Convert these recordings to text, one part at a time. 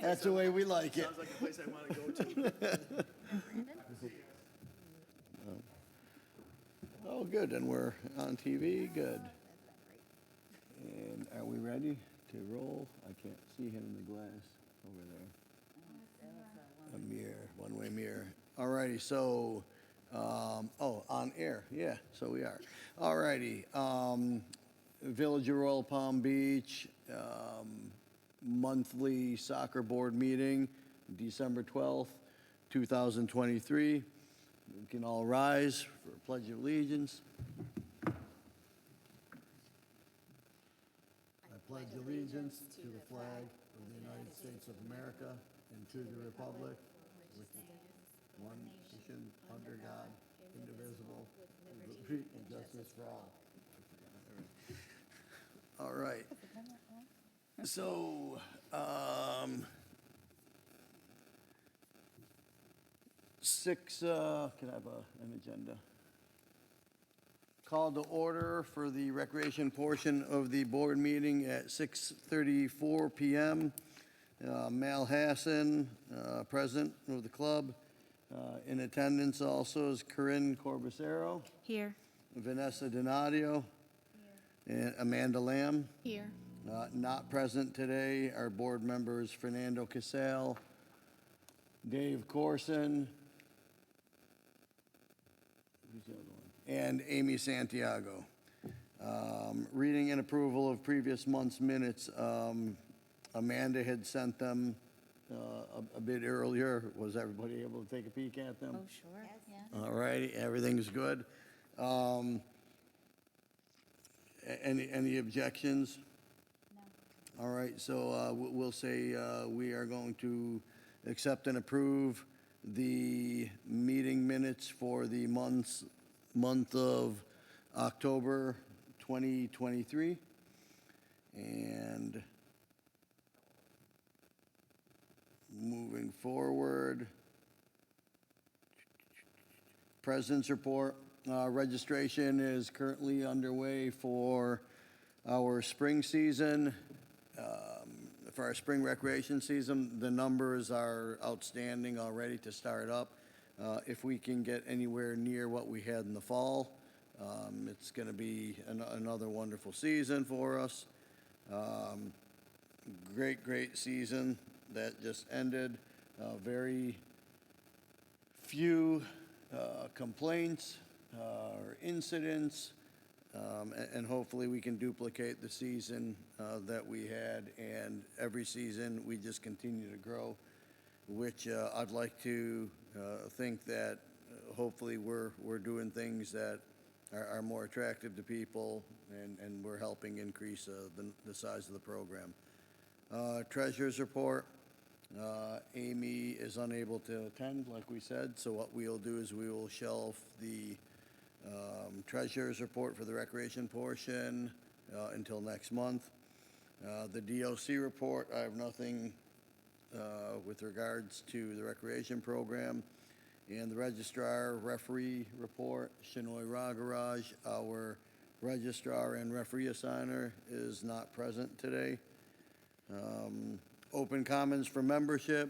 That's the way we like it. Sounds like a place I want to go to. Oh, good, and we're on TV, good. And are we ready to roll? I can't see him in the glass over there. A mirror, one-way mirror. All righty, so, on air, yeah, so we are. All righty, Village of Royal Palm Beach, monthly soccer board meeting, December 12th, 2023. We can all rise for a pledge of allegiance. I pledge allegiance to the flag of the United States of America and to the republic with one nation under God, indivisible, with liberty and justice for all. All right. So, can I have an agenda? Call to order for the recreation portion of the board meeting at 6:34 PM. Mal Hassan, president of the club. In attendance also is Corinne Corbacero, Here. Vanessa Donadio, and Amanda Lamb. Here. Not present today are board members Fernando Casale, Dave Corson, who's the other one? And Amy Santiago. Reading and approval of previous month's minutes. Amanda had sent them a bit earlier. Was everybody able to take a peek at them? Oh, sure. Yeah. All righty, everything's good. Any objections? No. All right, so we'll say we are going to accept and approve the meeting minutes for the month of October 2023. And moving forward, President's report. Registration is currently underway for our spring season. For our spring recreation season, the numbers are outstanding already to start up. If we can get anywhere near what we had in the fall, it's going to be another wonderful season for us. Great season that just ended. Very few complaints or incidents. And hopefully we can duplicate the season that we had, and every season we just continue to grow, which I'd like to think that hopefully we're doing things that are more attractive to people, and we're helping increase the size of the program. Treasurer's report. Amy is unable to attend, like we said, so what we'll do is we will shelf the treasurer's report for the recreation portion until next month. The DOC report, I have nothing with regards to the recreation program. And the registrar referee report, Shinoy Ragaraj, our registrar and referee assigner, is not present today. Open comments for membership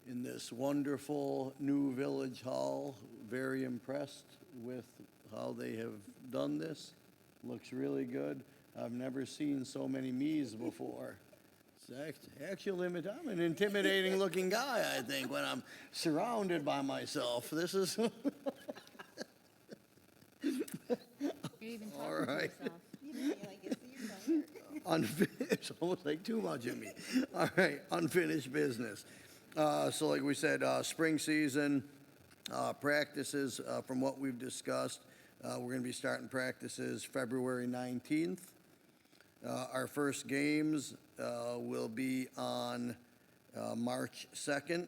in this wonderful new village hall. Very impressed with how they have done this. Looks really good. I've never seen so many me's before. It's actually, I'm an intimidating looking guy, I think, when I'm surrounded by myself. This is You're even talking all right. to yourself. It's almost like too much of me. All right, unfinished business. So like we said, spring season practices, from what we've discussed, we're going to be starting practices February 19th. Our first games will be on March 2nd,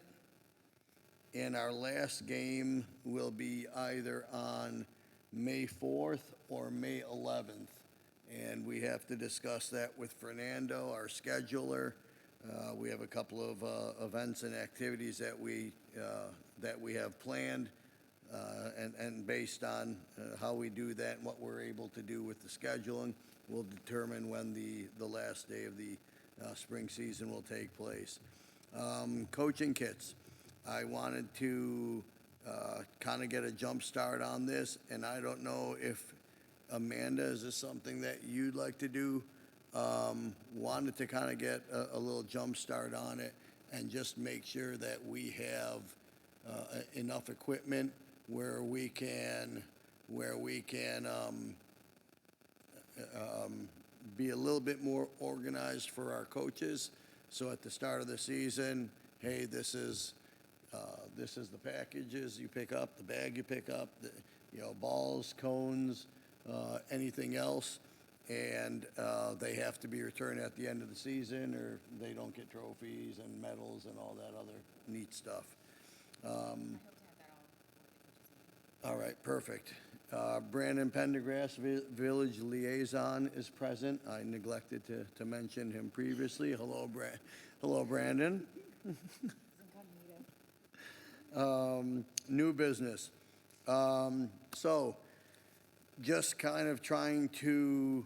and our last game will be either on May 4th or May 11th. And we have to discuss that with Fernando, our scheduler. We have a couple of events and activities that we have planned, and based on how we do that and what we're able to do with the scheduling, we'll determine when the last day of the spring season will take place. Coaching kits. I wanted to kind of get a jump start on this, and I don't know if Amanda, is this something that you'd like to do? Wanted to kind of get a little jump start on it and just make sure that we have enough equipment where we can be a little bit more organized for our coaches. So at the start of the season, hey, this is the packages you pick up, the bag you pick up, balls, cones, anything else. And they have to be returned at the end of the season, or they don't get trophies and medals and all that other neat stuff. All right, perfect. Brandon Pendergrass, Village Liaison, is present. I neglected to mention him previously. Hello, Brandon. New business. So, just kind of trying to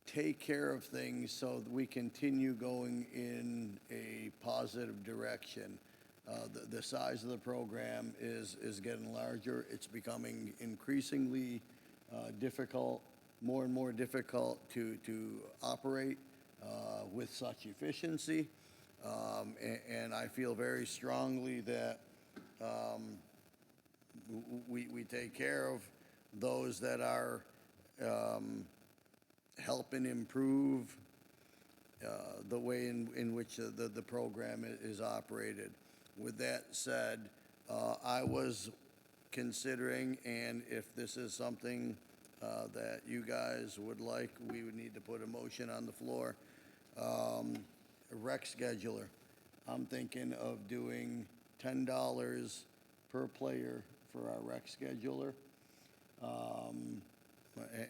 take care of things so that we continue going in a positive direction. The size of the program is getting larger. It's becoming increasingly difficult, more and more difficult to operate with such efficiency. And I feel very strongly that we take care of those that are helping improve the way in which the program is operated. With that said, I was considering, and if this is something that you guys would like, we would need to put a motion on the floor. Rec scheduler. I'm thinking of doing $10 per player for our rec scheduler.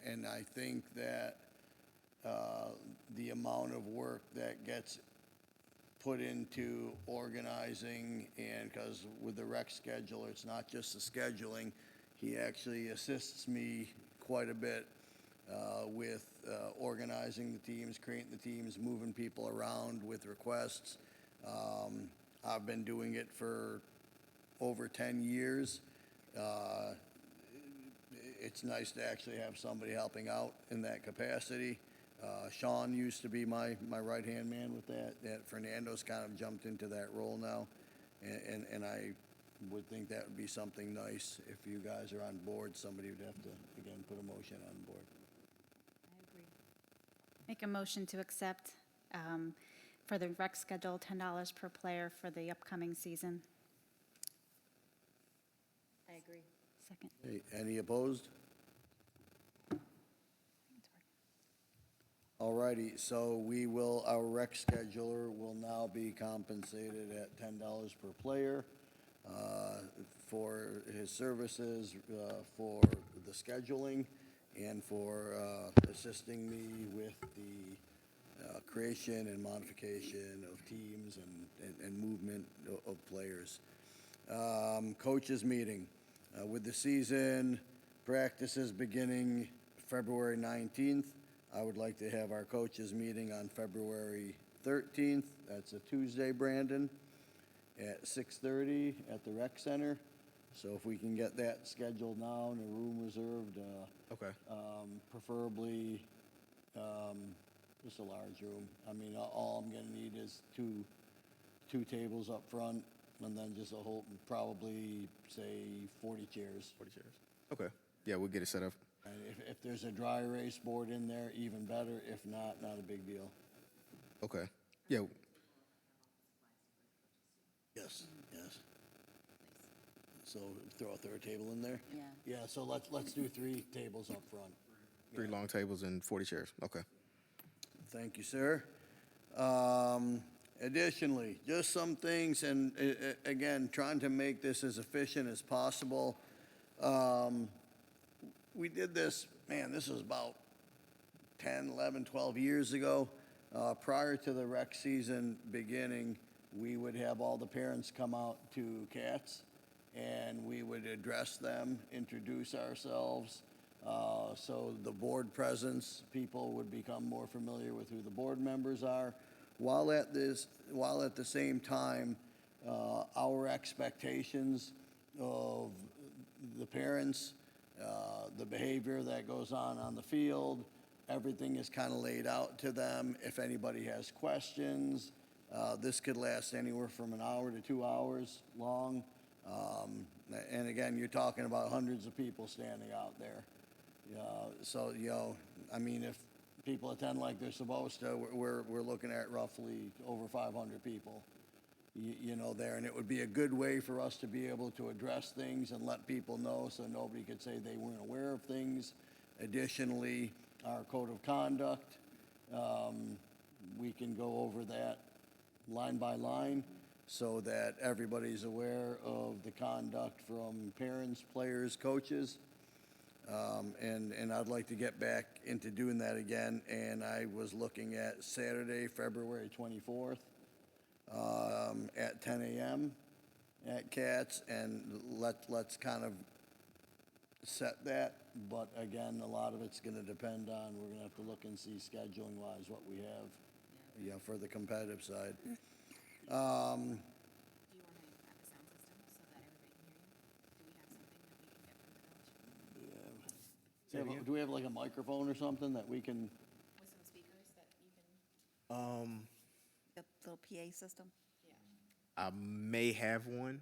And I think that the amount of work that gets put into organizing, and because with the rec scheduler, it's not just the scheduling, he actually assists me quite a bit with organizing the teams, creating the teams, moving people around with requests. I've been doing it for over 10 years. It's nice to actually have somebody helping out in that capacity. Sean used to be my right-hand man with that. Fernando's kind of jumped into that role now. And I would think that would be something nice. If you guys are on board, somebody would have to, again, put a motion on board. I agree. Make a motion to accept for the rec schedule, $10 per player for the upcoming season. I agree. Second. Hey, any opposed? All righty, so our rec scheduler will now be compensated at $10 per player for his services, for the scheduling, and for assisting me with the creation and modification of teams and movement of players. Coaches meeting. With the season practices beginning February 19th, I would like to have our coaches meeting on February 13th. That's a Tuesday, Brandon, at 6:30 at the rec center. So if we can get that scheduled now and a room reserved, Okay. preferably just a large room. I mean, all I'm gonna need is two tables up front, and then just a whole, probably, say, 40 chairs. 40 chairs. Okay. Yeah, we'll get it set up. And if there's a dry erase board in there, even better. If not, not a big deal. Okay. Yeah. Yes. So throw a third table in there? Yeah. Yeah, so let's do 3 tables up front. 3 long tables and 40 chairs. Okay. Thank you, sir. Additionally, just some things, and again, trying to make this as efficient as possible. We did this, this was about 10, 11, 12 years ago. Prior to the rec season beginning, we would have all the parents come out to CATS, and we would address them, introduce ourselves, so the board presence, people would become more familiar with who the board members are, while at the same time, our expectations of the parents, the behavior that goes on the field, everything is kind of laid out to them. If anybody has questions, this could last anywhere from an hour to 2 hours long. And again, you're talking about hundreds of people standing out there. So, I mean, if people attend like they're supposed to, we're looking at roughly over 500 people, there. And it would be a good way for us to be able to address things and let people know so nobody could say they weren't aware of things. Additionally, our code of conduct, we can go over that line by line so that everybody's aware of the conduct from parents, players, coaches. And I'd like to get back into doing that again. And I was looking at Saturday, February 24th, at 10 a.m. at Cats, and let's kind of set that. But again, a lot of it's going to depend on, we're going to have to look and see scheduling wise what we have, for the competitive side. Do you want to have a sound system so that everybody can hear you? Do we have something that we can get from the village? Do we have like a microphone or something that we can? With some speakers that you can, The little PA system? yeah. I may have one.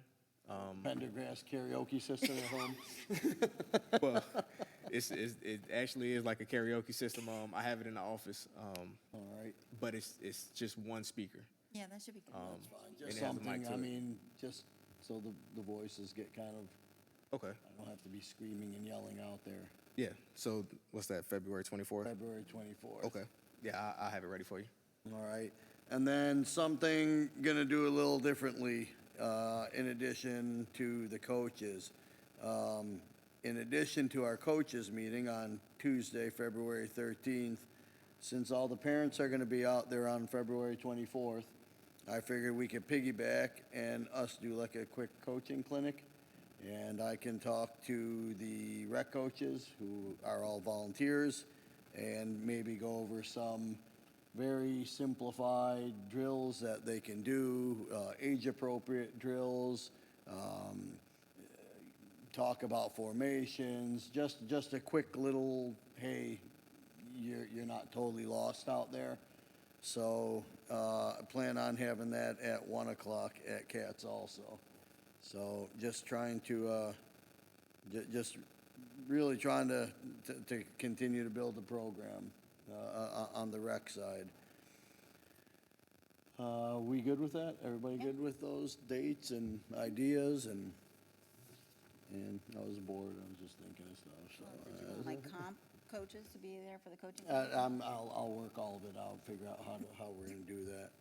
Pendergrass karaoke system at home? Well, it actually is like a karaoke system. I have it in the office, All right. but it's just one speaker. Yeah, that should be good. Just And it has a mic something, to I it. mean, just so the voices get kind of, Okay. I don't have to be screaming and yelling out there. Yeah. So what's that? February 24th. February 24th. Okay. Yeah, I have it ready for you. All right. And then something gonna do a little differently, in addition to the coaches. In addition to our coaches meeting on Tuesday, February 13th, since all the parents are gonna be out there on February 24th, I figured we could piggyback and us do like a quick coaching clinic. And I can talk to the rec coaches, who are all volunteers, and maybe go over some very simplified drills that they can do, age-appropriate drills, talk about formations, just a quick little, hey, you're not totally lost out there. So, I plan on having that at 1 o'clock at Cats also. So just trying to, just really trying to continue to build the program, on the rec side. We good with that? Everybody good with those dates and ideas and I was bored, I was just thinking of stuff, so. Like comp coaches to be there for the coaching? I'll work all of it out, figure out how we're gonna do that.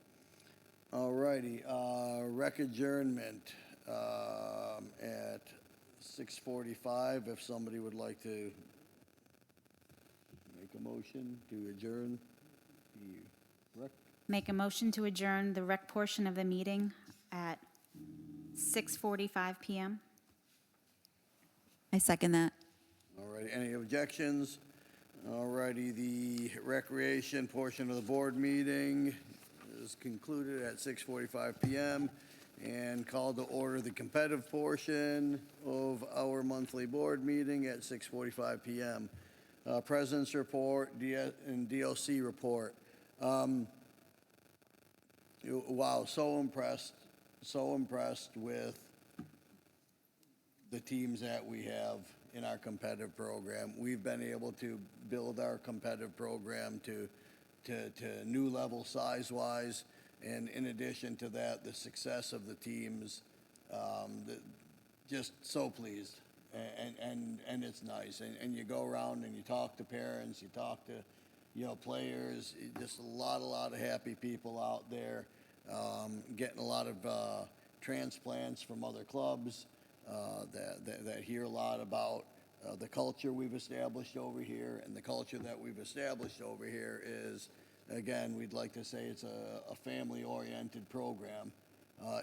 All righty, rec adjournment, at 6:45, if somebody would like to make a motion to adjourn the rec. Make a motion to adjourn the rec portion of the meeting at 6:45 PM. I second that. All righty, any objections? All righty, the recreation portion of the board meeting is concluded at 6:45 PM and called to order the competitive portion of our monthly board meeting at 6:45 PM. President's report and DLC report. Wow, so impressed with the teams that we have in our competitive program. We've been able to build our competitive program to new level size-wise, and in addition to that, the success of the teams, just so pleased. And it's nice, and you go around and you talk to parents, you talk to, players, just a lot of happy people out there, getting a lot of transplants from other clubs, that hear a lot about the culture we've established over here, and the culture that we've established over here is, again, we'd like to say it's a family-oriented program.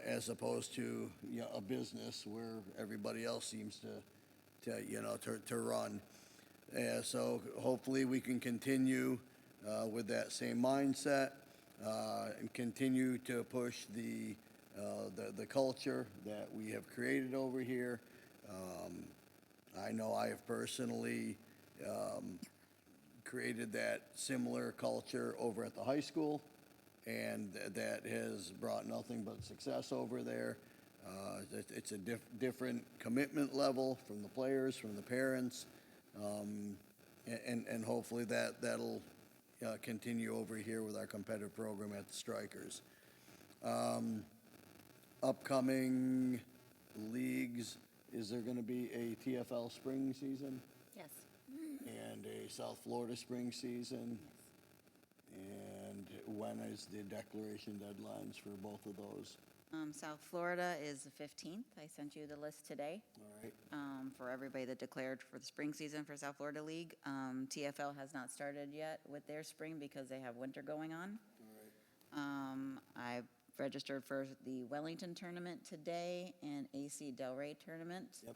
as opposed to, you know, a business where everybody else seems to run. So hopefully we can continue with that same mindset and continue to push the culture that we have created over here. I know I have personally created that similar culture over at the high school, and that has brought nothing but success over there. It's a different commitment level from the players, from the parents, and hopefully that'll continue over here with our competitive program at the Strikers. Upcoming leagues, is there going to be a TFL spring season Yes. and a South Florida spring season? And when is the declaration deadlines for both of those? South Florida is the 15th. I sent you the list today. All right, For everybody that declared for the spring season for South Florida League. TFL has not started yet with their spring because they have winter going on. I've registered for the Wellington tournament today and AC Delray tournament. yep.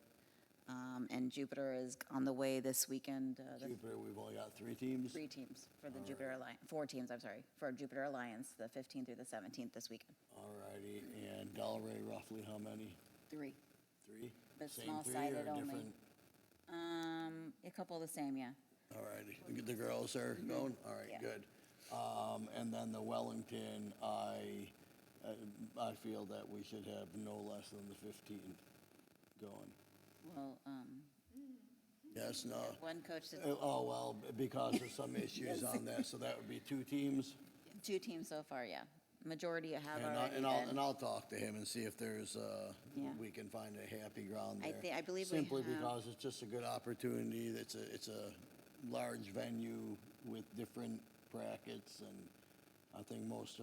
And Jupiter is on the way this weekend. Jupiter, we've only got 3 teams. 3 teams for the Jupiter Alliance, 4 teams, I'm sorry, for Jupiter Alliance, the 15th through the 17th this weekend. All righty, and Delray, roughly how many? 3. 3? But Same small 3 sided or only. different? A couple of the same, yeah. All righty, the girls are going? All right, Yeah. good. And then the Wellington, I feel that we should have no less than the 15 going. Well, Yes, no? one coach said Oh, well, because of some issues on that, so that would be 2 teams? 2 teams so far, yeah. Majority have And already and been. I'll talk to him and see if there's, Yeah. we can find a happy ground I there. I believe we Simply have. because it's just a good opportunity. It's a large venue with different brackets, and I think most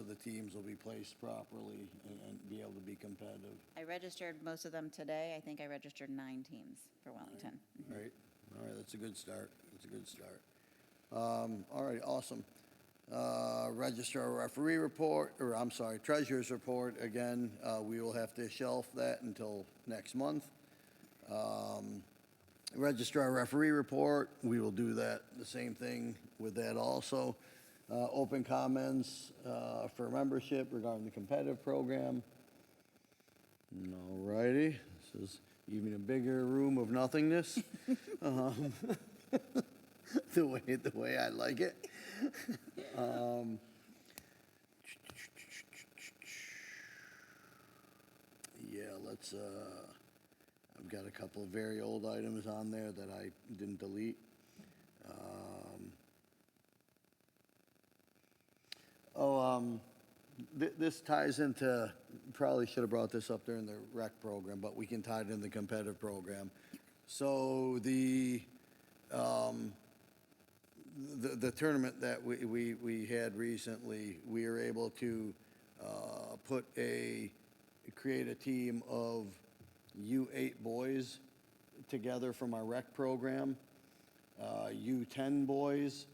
of the teams will be placed properly and be able to be competitive. I registered most of them today. I think I registered 9 teams for Wellington. Right? All right, that's a good start. That's a good start. All right, awesome. Registrar referee report, or I'm sorry, treasurer's report, again, we will have to shelf that until next month. Registrar referee report, we will do that, the same thing with that also. Open comments for membership regarding the competitive program. All righty, this is even a bigger room of nothingness. The way I like it. Yeah, let's, I've got a couple of very old items on there that I didn't delete. This ties into, probably should have brought this up during the rec program, but we can tie it in the competitive program. So the tournament that we had recently, we were able to create a team of U8 boys together from our rec program, U10 boys,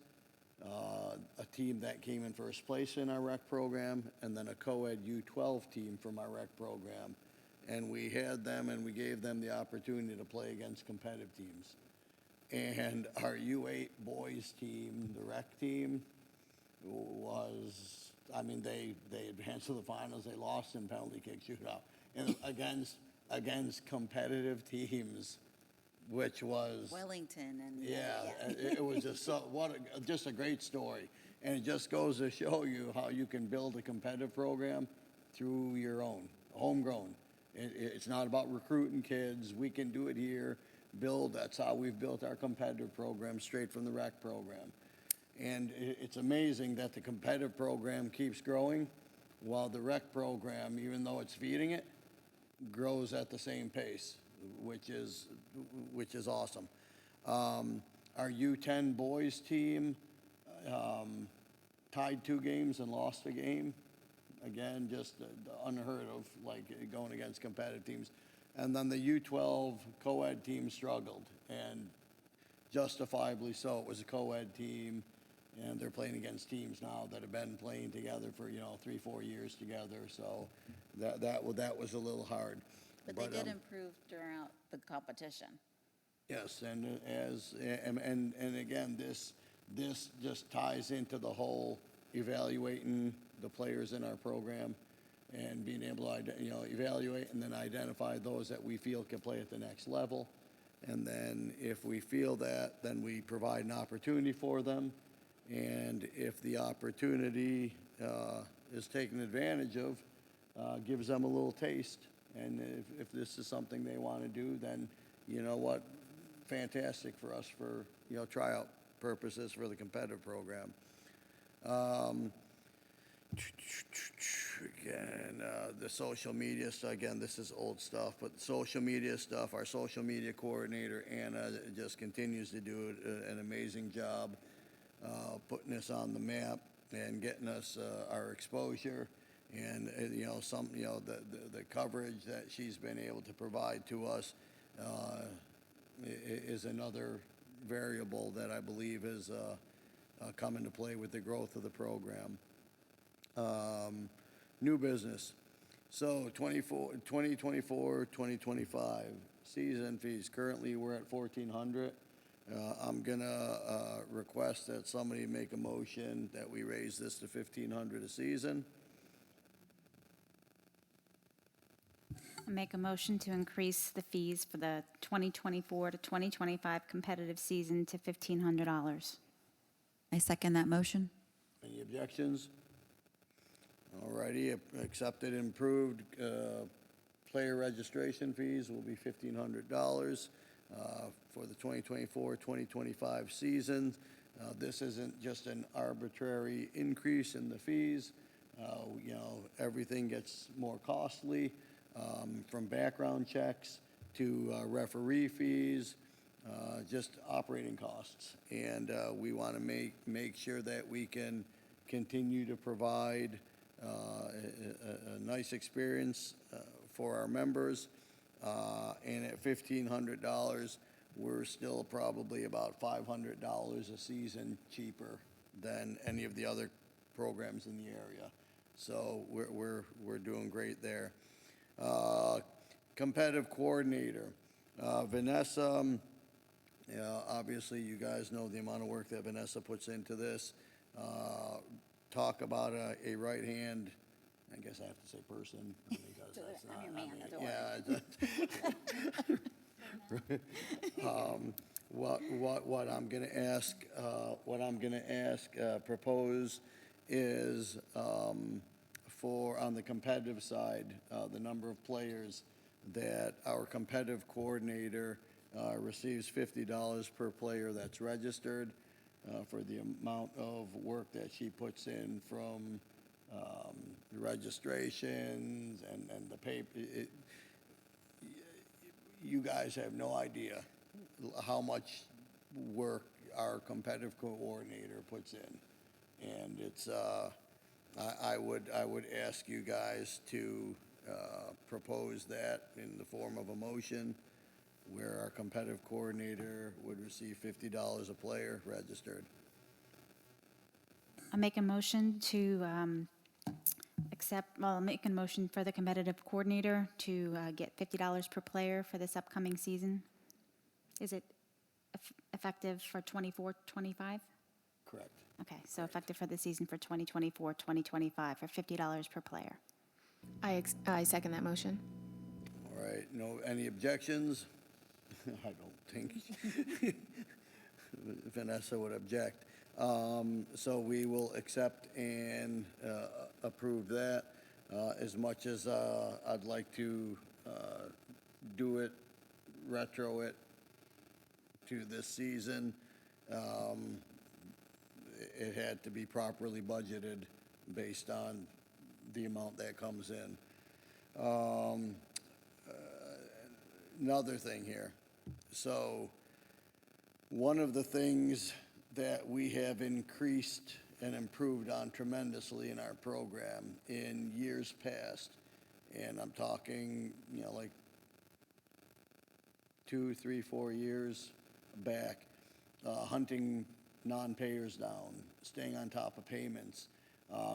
a team that came in first place in our rec program, and then a co-ed U12 team from our rec program. And we had them and we gave them the opportunity to play against competitive teams. And our U8 boys team, the rec team, was, I mean, they advanced to the finals. They lost in penalty kick shootout and against competitive teams, which was Wellington and. it was just just a great story, and it just goes to show you how you can build a competitive program through your own homegrown. It's not about recruiting kids. We can do it here. That's how we've built our competitive program straight from the rec program. And it's amazing that the competitive program keeps growing while the rec program, even though it's feeding it, grows at the same pace, which is awesome. Our U10 boys team tied 2 games and lost a game. Again, just unheard of, like going against competitive teams. And then the U12 co-ed team struggled, and justifiably so. It was a co-ed team. And they're playing against teams now that have been playing together for, 3, 4 years together, so that was a little hard. But they did um, improve throughout the competition. Yes, and again, this just ties into the whole evaluating the players in our program and being able to, evaluate and then identify those that we feel can play at the next level. And then if we feel that, then we provide an opportunity for them. And if the opportunity is taken advantage of, gives them a little taste. And if this is something they want to do, then you know what? Fantastic for us for, tryout purposes for the competitive program. Again, the social media stuff, again, this is old stuff, but social media stuff, our social media coordinator, Anna, just continues to do an amazing job putting us on the map and getting us our exposure. And, the coverage that she's been able to provide to us is another variable that I believe is come into play with the growth of the program. New business. So 2024, 2025 season fees. Currently, we're at $1,400. I'm gonna request that somebody make a motion that we raise this to $1,500 a season. I make a motion to increase the fees for the 2024 to 2025 competitive season to $1,500. I second that motion. Any objections? All righty, accepted and approved. Player registration fees will be $1,500 for the 2024-2025 season. This isn't just an arbitrary increase in the fees. Everything gets more costly, from background checks to referee fees, just operating costs. And we want to make sure that we can continue to provide a nice experience for our members. And at $1,500, we're still probably about $500 a season cheaper than any of the other programs in the area. So we're doing great there. Competitive coordinator, Vanessa. Obviously, you guys know the amount of work that Vanessa puts into this. Talk about a right-hand, I guess I have to say person. Because that's I'm your not- man, I don't mean, what I'm gonna ask, propose is, for, on the competitive side, the number of players that our competitive coordinator receives $50 per player that's registered, for the amount of work that she puts in from the registrations and the paper. You guys have no idea how much work our competitive coordinator puts in. And it's, I would ask you guys to propose that in the form of a motion where our competitive coordinator would receive $50 a player registered. I make a motion to make a motion for the competitive coordinator to get $50 per player for this upcoming season. Is it effective for 24-25? Correct. Okay, so effective for the season for 2024-2025 for $50 per player. I second that motion. All right, any objections? I don't think Vanessa would object. So we will accept and approve that. As much as I'd like to do it, retro it to this season, it had to be properly budgeted based on the amount that comes in. Another thing here. So one of the things that we have increased and improved on tremendously in our program in years past, and I'm talking, like 2, 3, 4 years back, hunting non-payers down, staying on top of payments.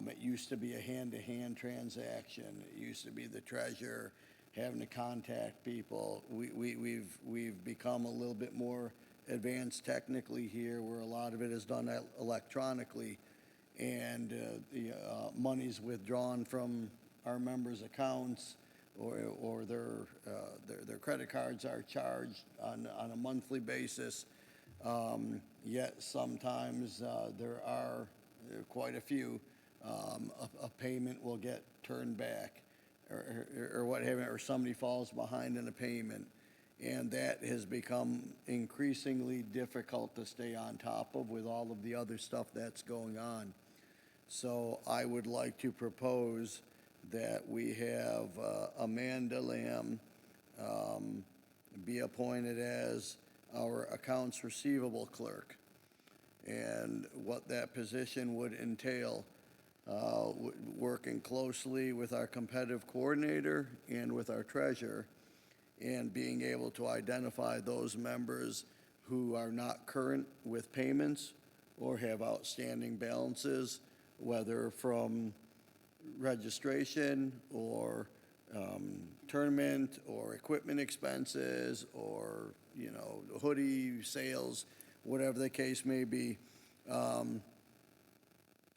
It used to be a hand-to-hand transaction. It used to be the treasurer having to contact people. We've become a little bit more advanced technically here, where a lot of it is done electronically, and the money's withdrawn from our members' accounts, or their credit cards are charged on a monthly basis. Yet sometimes there are quite a few, a payment will get turned back, or what have you, or somebody falls behind in a payment. And that has become increasingly difficult to stay on top of with all of the other stuff that's going on. So I would like to propose that we have Amanda Lamb be appointed as our accounts receivable clerk. And what that position would entail, working closely with our competitive coordinator and with our treasurer, and being able to identify those members who are not current with payments or have outstanding balances, whether from registration or tournament or equipment expenses or, hoodie sales, whatever the case may be. The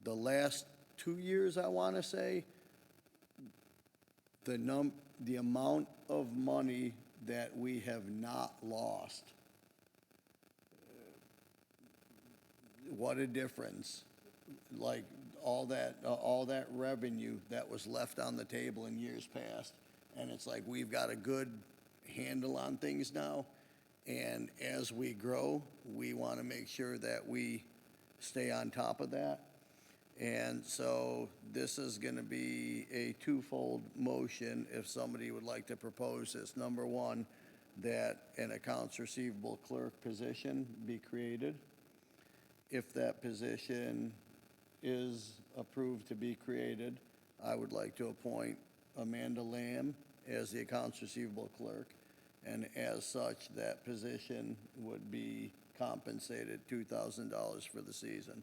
last 2 years, I want to say, the amount of money that we have not lost, what a difference. Like all that revenue that was left on the table in years past. And it's like we've got a good handle on things now. And as we grow, we want to make sure that we stay on top of that. And so this is going to be a twofold motion if somebody would like to propose this. Number one, that an accounts receivable clerk position be created. If that position is approved to be created, I would like to appoint Amanda Lamb as the accounts receivable clerk. And as such, that position would be compensated $2,000 for the season.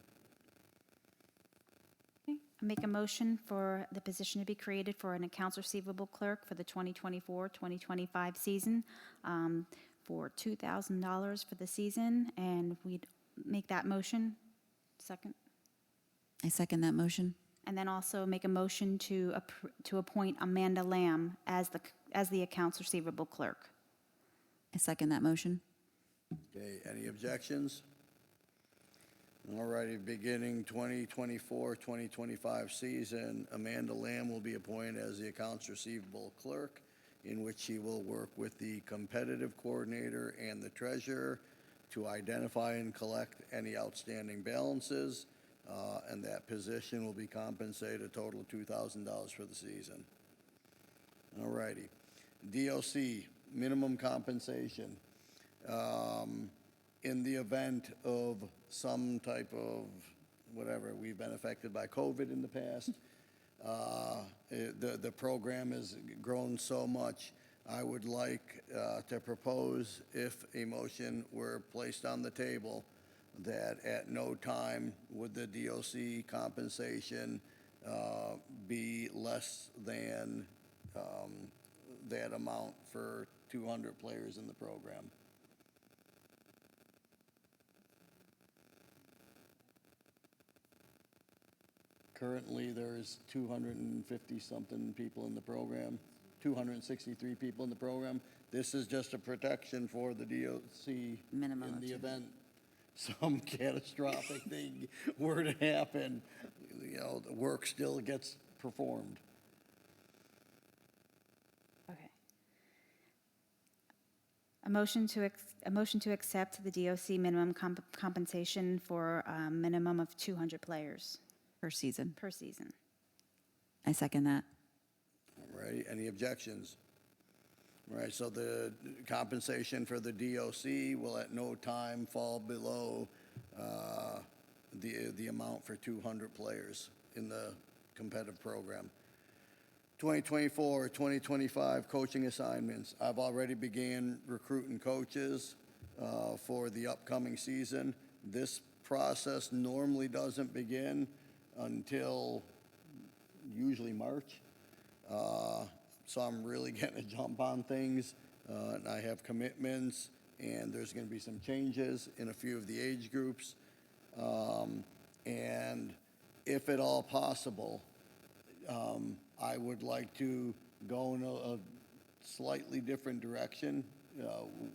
Okay, I make a motion for the position to be created for an accounts receivable clerk for the 2024-2025 season, for $2,000 for the season, and we'd make that motion. Second. I second that motion. And then also make a motion to appoint Amanda Lamb as the accounts receivable clerk. I second that motion. Okay, any objections? All righty, beginning 2024-2025 season, Amanda Lamb will be appointed as the accounts receivable clerk, in which she will work with the competitive coordinator and the treasurer to identify and collect any outstanding balances, and that position will be compensated a total of $2,000 for the season. All righty. DOC, minimum compensation. In the event of some type of whatever, we've been affected by COVID in the past, the program has grown so much, I would like to propose, if a motion were placed on the table, that at no time would the DOC compensation be less than that amount for 200 players in the program. Currently, there's 250-something people in the program, 263 people in the program. This is just a protection for the DOC Minimum in of the 200. event some catastrophic thing were to happen. The work still gets performed. Okay. A motion to accept the DOC minimum compensation for a minimum of 200 players Per season. per season. I second that. All right, any objections? All right, so the compensation for the DOC will at no time fall below the amount for 200 players in the competitive program. 2024-2025 coaching assignments. I've already began recruiting coaches for the upcoming season. This process normally doesn't begin until usually March. So I'm really getting a jump on things, and I have commitments, and there's going to be some changes in a few of the age groups. And if at all possible, I would like to go in a slightly different direction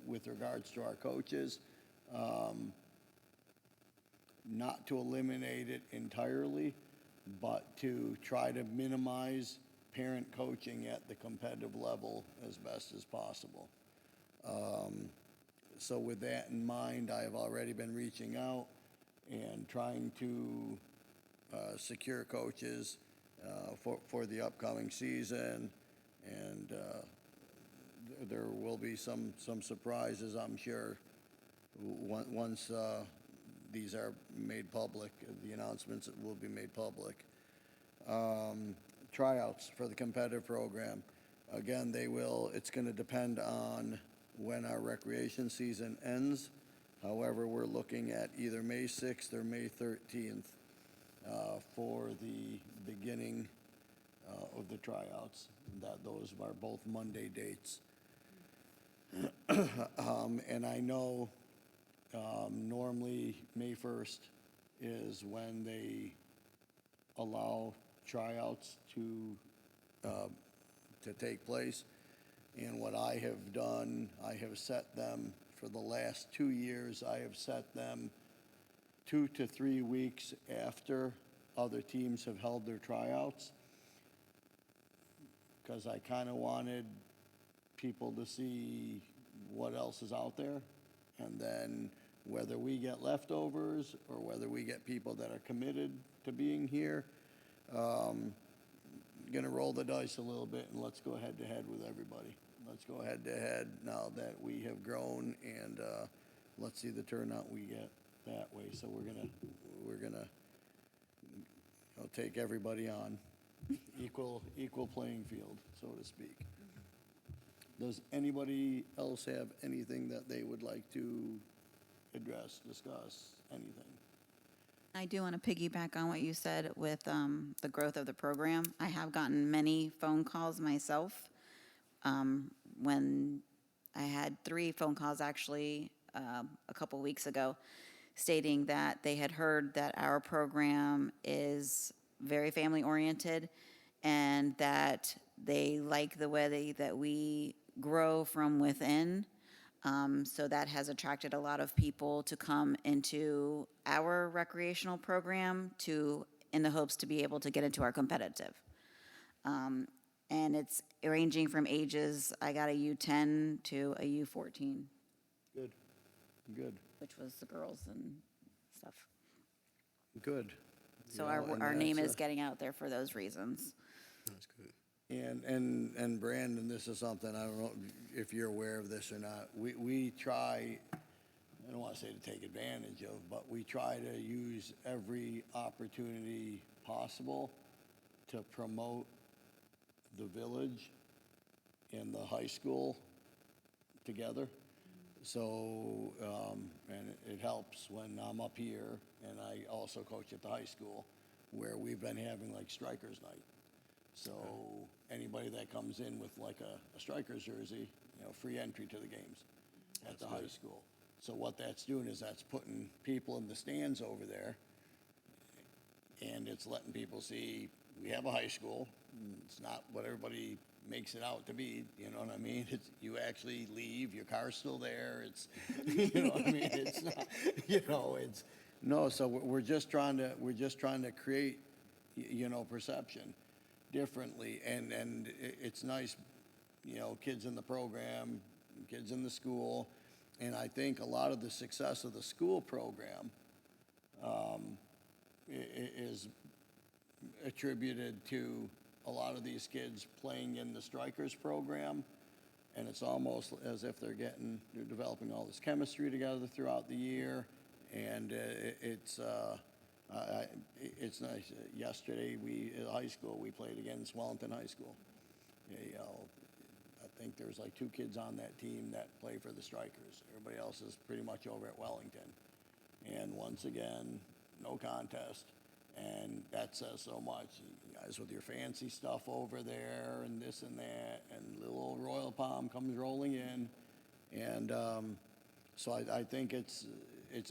with regards to our coaches. Not to eliminate it entirely, but to try to minimize parent coaching at the competitive level as best as possible. So with that in mind, I have already been reaching out and trying to secure coaches for the upcoming season. And there will be some surprises, I'm sure, once these are made public, the announcements will be made public. Tryouts for the competitive program. Again, it's going to depend on when our recreation season ends. However, we're looking at either May 6th or May 13th for the beginning of the tryouts. Those are both Monday dates. And I know normally May 1st is when they allow tryouts to take place. And what I have done, I have set them for the last 2 years, I have set them 2 to 3 weeks after other teams have held their tryouts, because I kind of wanted people to see what else is out there. And then whether we get leftovers or whether we get people that are committed to being here, going to roll the dice a little bit and let's go head to head with everybody. Let's go head to head now that we have grown, and let's see the turnout we get that way. So we're gonna take everybody on, equal playing field, so to speak. Does anybody else have anything that they would like to address, discuss, anything? I do want to piggyback on what you said with the growth of the program. I have gotten many phone calls myself. When I had 3 phone calls actually a couple weeks ago, stating that they had heard that our program is very family-oriented and that they like the way that we grow from within. So that has attracted a lot of people to come into our recreational program in the hopes to be able to get into our competitive. And it's ranging from ages, I got a U10 to a U14. Good, Which was the girls and stuff. good. So You know, and our name that's is getting out there for those reasons. That's good. And Brandon, this is something, I don't know if you're aware of this or not. We try, I don't want to say to take advantage of, but we try to use every opportunity possible to promote the village and the high school together. So, and it helps when I'm up here, and I also coach at the high school, where we've been having like Strikers Night. So anybody that comes in with like a Strikers jersey, free entry to the games at the high school. So what that's doing is that's putting people in the stands over there, and it's letting people see we have a high school. It's not what everybody makes it out to be, you know what I mean? It's, you actually leave, your car's still there, it's, you know what I mean? It's not, it's, no, so we're just trying to create, perception differently, and it's nice, kids in the program, kids in the school, and I think a lot of the success of the school program is attributed to a lot of these kids playing in the Strikers program, and it's almost as if they're developing all this chemistry together throughout the year, and it's nice. Yesterday, at high school, we played against Wellington High School. I think there's like 2 kids on that team that play for the Strikers. Everybody else is pretty much over at Wellington. And once again, no contest. And that says so much. You guys with your fancy stuff over there and this and that, and little old Royal Palm comes rolling in. And so I think it's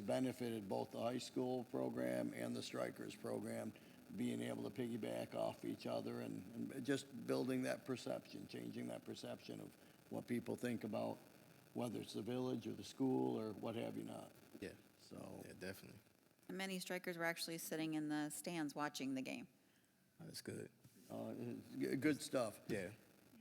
benefited both the high school program and the Strikers program, being able to piggyback off each other and just building that perception, changing that perception of what people think about whether it's the village or the school or what have you not. Yeah, So, yeah, definitely. And many strikers were actually sitting in the stands watching the game. That's good. good stuff. Yeah,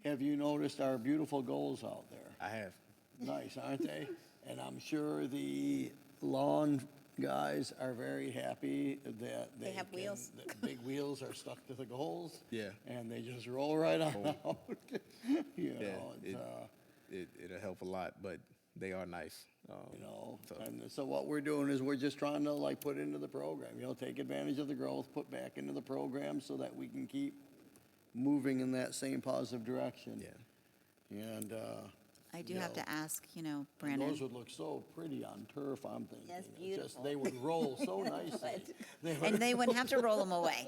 Have you noticed our beautiful goals out there? I have. Nice, aren't they? And I'm sure the lawn guys are very happy that They have can- wheels. that big wheels are stuck to the goals. Yeah. And they just roll right on out. You Yeah, know, it'll help a lot, but they are nice. So- and so what we're doing is we're just trying to like put into the program, take advantage of the growth, put back into the program so that we can keep moving in that same positive direction. Yeah. And, I do You have know, to ask, and Brandon. those would look so pretty on turf, I'm thinking. Yes, It's just- beautiful. They would roll so nicely. And they wouldn't have to roll them away.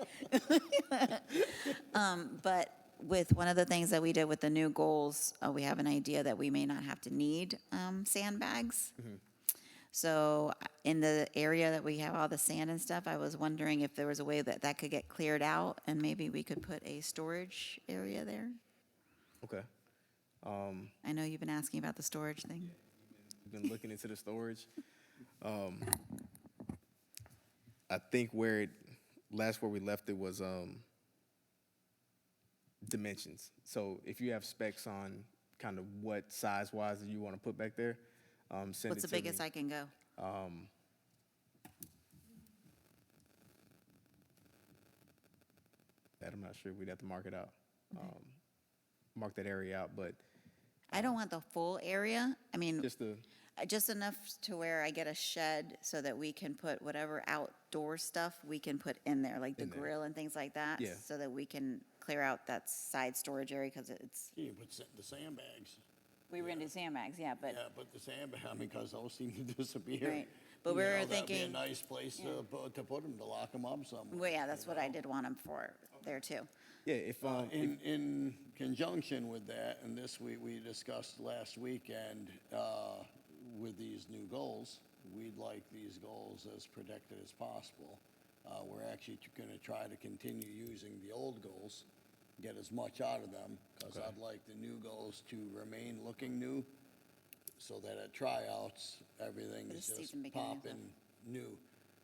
But with one of the things that we did with the new goals, we have an idea that we may not have to need sandbags. So in the area that we have all the sand and stuff, I was wondering if there was a way that that could get cleared out and maybe we could put a storage area there. Okay. I know you've been asking about the storage thing. We've been looking into the storage. I think where we left it was dimensions. So if you have specs on kind of what size-wise that you want to put back there, send What's it the to biggest me. I can go? That I'm not sure. We'd have to mark it out. Mark that area out, but I don't want the full area. I mean, just the, just enough to where I get a shed so that we can put whatever outdoor stuff we can put in there, like the In there. grill and things like that. Yeah. So that we can clear out that side storage area, because it's, You put the sandbags. we were into sandbags, yeah, but, Yeah, but the sandbag, because those seem to disappear. Right. But You we were know, that'd be thinking- a nice place to put them, to lock them up somewhere. well, yeah, that's what I did want them for there too. yeah, if, In conjunction with that, and this we discussed last weekend, with these new goals, we'd like these goals as protected as possible. We're actually gonna try to continue using the old goals, get as much out of them, because I'd like the new goals to remain looking new, so that at tryouts, everything For is the just season beginning, popping new.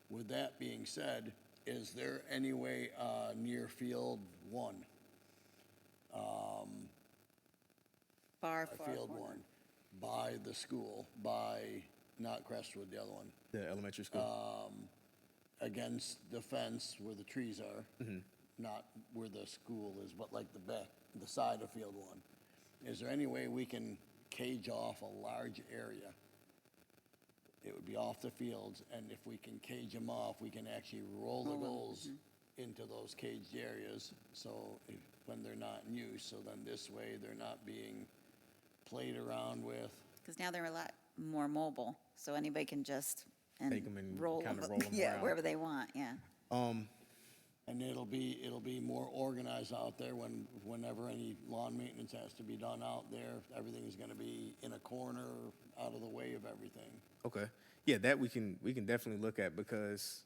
With that being said, is there any way near Field 1? Far, By far Field corner. 1, by the school, by, not Crestwood, the other one, the elementary school. against the fence where the trees are, Mm-hmm. not where the school is, but like the side of Field 1. Is there any way we can cage off a large area? It would be off the fields, and if we can cage them off, we can actually roll the goals into those caged areas, so when they're not in use, so then this way they're not being played around with. Because now they're a lot more mobile, so anybody can just Take 'em and roll kinda 'em. roll 'em Yeah, around. wherever they want, yeah. And it'll be more organized out there whenever any lawn maintenance has to be done out there. Everything's gonna be in a corner, out of the way of everything. Okay. Yeah, that we can definitely look at, because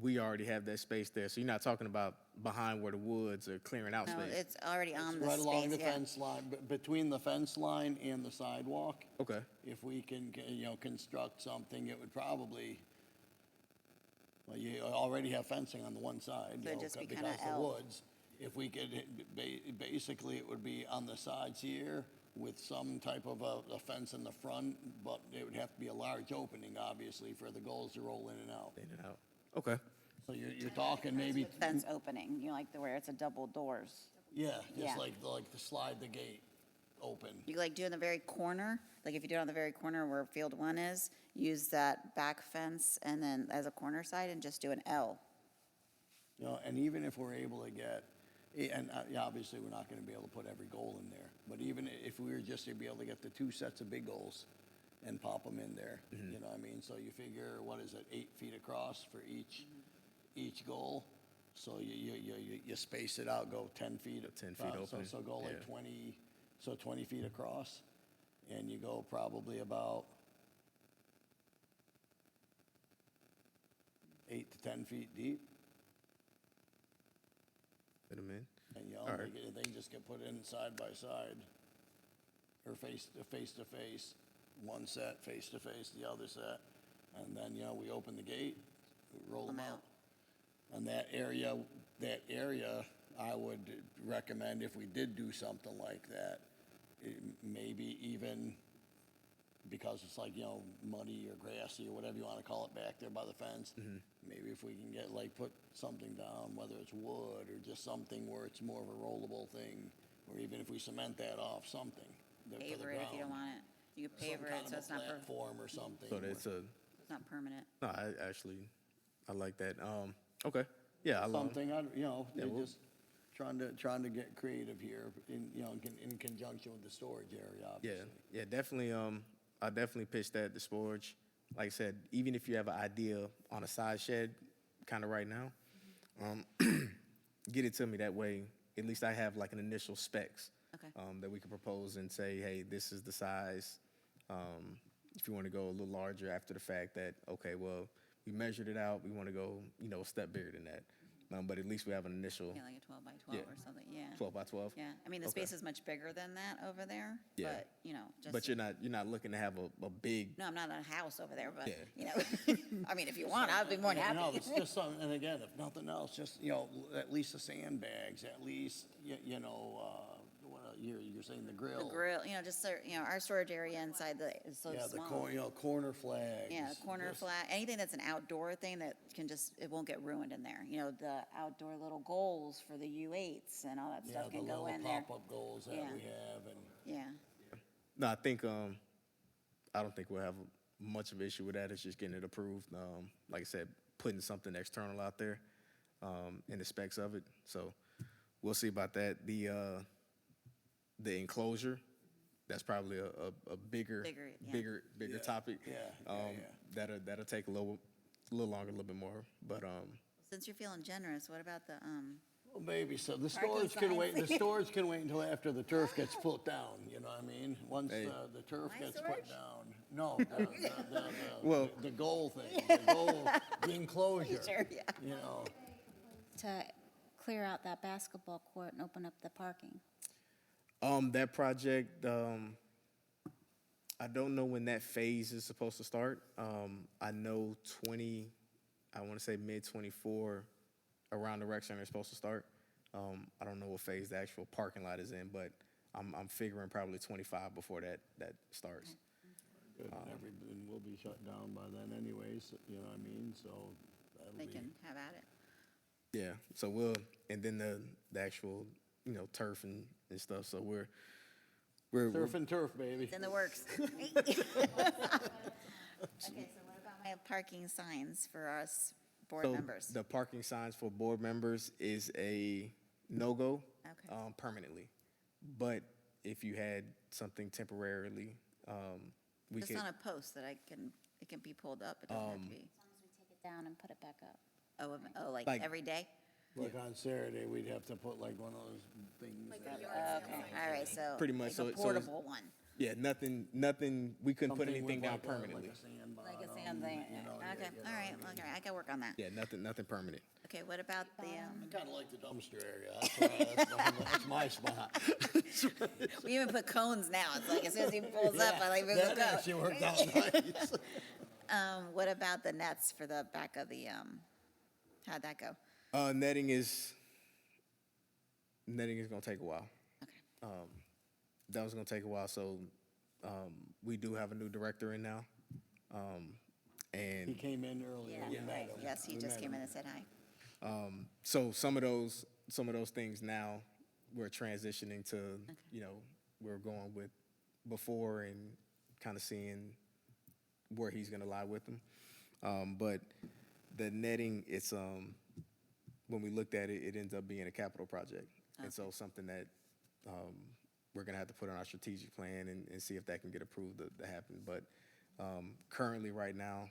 we already have that space there. So you're not talking about behind where the woods or clearing out No, space. it's already on the Right along the space, yeah. fence line, between the fence line and the sidewalk. Okay. If we can, construct something, it would probably, well, you already have fencing on the one side, So it'd just be kinda because the L. woods. If we could, basically, it would be on the sides here with some type of a fence in the front, but it would have to be a large opening, obviously, for the goals to roll in and out. In and out. Okay. So you're talking maybe, Fence opening, like where it's a double doors. yeah, Yeah. just like to slide the gate open. You like do in the very corner, like if you do it on the very corner where Field 1 is, use that back fence and then as a corner side and just do an L. And even if we're able to get, and yeah, obviously, we're not gonna be able to put every goal in there, but even if we were just to be able to get the two sets of big goals, and pop them in there. You know what I mean? So you figure, what is it, 8 feet across for each goal? So you space it out, go 10 feet. 10 feet open, So go like yeah. 20 feet across, and you go probably about 8 to 10 feet deep. Fit 'em in. And, you know, All right. they just get put in side by side, or face to face, one set, face to face, the other set. And then, you know, we open the gate, we roll them out. And that area, I would recommend if we did do something like that, maybe even, because it's like, you know, muddy or grassy or whatever you want to call it back there by the fence. Maybe if we can get, like, put something down, whether it's wood or just something where it's more of a rollable thing, or even if we cement that off, something. For the Paver it if you don't ground. want it. You could Some paver kind it of so a it's not, platform or something. So that's a, it's not permanent. no, I like that. Okay, yeah, Something, you know, Yeah, you're we'll- just trying to get creative here in, you know, in conjunction with the storage area, yeah, obviously. yeah, definitely, I definitely pitch that, the storage. Like I said, even if you have an idea on a side shed, kind of right now, get it to me that way. At least I have like an initial specs. Okay. That we can propose and say, hey, this is the size. If you want to go a little larger after the fact that, okay, well, we measured it out, we want to go, you know, a step bigger than that. But at least we have an initial Yeah, like a 12 by 12 Yeah. or something, yeah. 12 by 12. Yeah, I mean, the Okay. space is much bigger than that over there, Yeah. but, you know, just. But you're not looking to have a big, No, I'm not in a house over there, but, Yeah. you know, I mean, if you want, I'd be more than You know, happy. it's just something, and again, if nothing else, just, you know, at least the sandbags, at least, you know, you're saying the grill. The grill, you know, just, so, you know, our storage area inside is so Yeah, the small. you know, corner flags. Yeah, corner just- flat, anything that's an outdoor thing that can just, it won't get ruined in there. You know, the outdoor little goals for the U8s and all that Yeah, stuff the can go little in there. pop-up goals that Yeah. we have, and Yeah, no, I think, I don't think we'll have much of an issue with that. It's just getting it approved. Like I said, putting something external out there, in the specs of it. So we'll see about that. The enclosure, that's probably a bigger, Bigger, yeah. bigger topic. Yeah, That'll take a little longer, a little bit more, but, since you're feeling generous, what about the, well, maybe, so the Parking storage can wait, signs. the storage can wait until after the turf gets put down, you know what I mean? Once Hey. the turf My gets storage? put down. No, Well- the goal thing, the enclosure. Sure, yeah. You know, To clear out that basketball court and open up the parking. that project, I don't know when that phase is supposed to start. I know I want to say mid-24, around the rec center is supposed to start. I don't know what phase the actual parking lot is in, but I'm figuring probably 25 before that starts. good, and everything will be shut down by then anyways, you know what I mean? So that'll they be. can have at it? Yeah, so and then the actual, you know, turf and stuff. So we're Surf and turf, baby. It's in the works. Okay, so what about my parking signs for us board so members? the parking signs for board members is a no-go, Okay. permanently. But if you had something temporarily, we Just could. on a post that it can be pulled up, it doesn't have to be, As long as we take it down and put it back up. like Like- every day? Like on Saturday, we'd have to put like one of those things. that- Okay, all right, so. Pretty much, like so a it's- portable one, Yeah, nothing, we couldn't put something anything with down like permanently. Like a sand like a bottom, sand thing, you know, okay, you know, all right, okay, I can work on that. Yeah, nothing permanent. Okay, what about the, I kind of like the dumpster area. That's my spot. we even put cones now, it's like as soon as he pulls up, I like, move the That actually cone. worked out nice. What about the nets for the back of the, how'd that go? Netting is gonna take a while. Okay, That was gonna take a while, so, we do have a new director in now. He And came in earlier. yeah, we met right, him. yes, he We just met came him. in and said hi. so some of those things now, we're transitioning to, you know, we're going with before and kind of seeing where he's gonna lie with them. But the netting, it's, when we looked at it, it ends up being a capital project. And so something that, we're gonna have to put on our strategic plan and see if that can get approved to happen. But Currently, right now,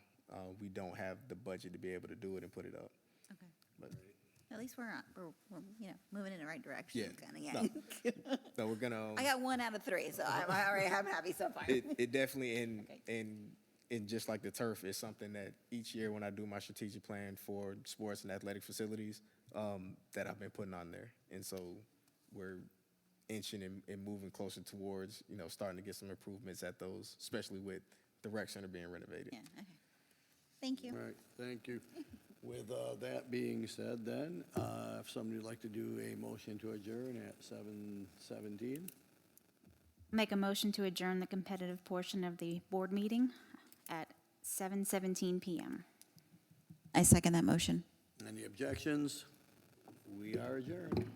we don't have the budget to be able to do it and put it up. Okay. But At least we're you know, moving in the right direction, Yeah. kind of, yeah. so we're gonna. I got 1 out of 3, so I'm happy so far. It definitely Okay. and just like the turf is something that each year when I do my strategic plan for sports and athletic facilities, that I've been putting on there, and so we're inching and moving closer towards, you know, starting to get some improvements at those, especially with the rec center being renovated. Yeah, okay. Thank you. All right, thank you. With that being said then, if somebody would like to do a motion to adjourn at 7:17. Make a motion to adjourn the competitive portion of the board meeting at 7:17 PM. I second that motion. Any objections? We are adjourned.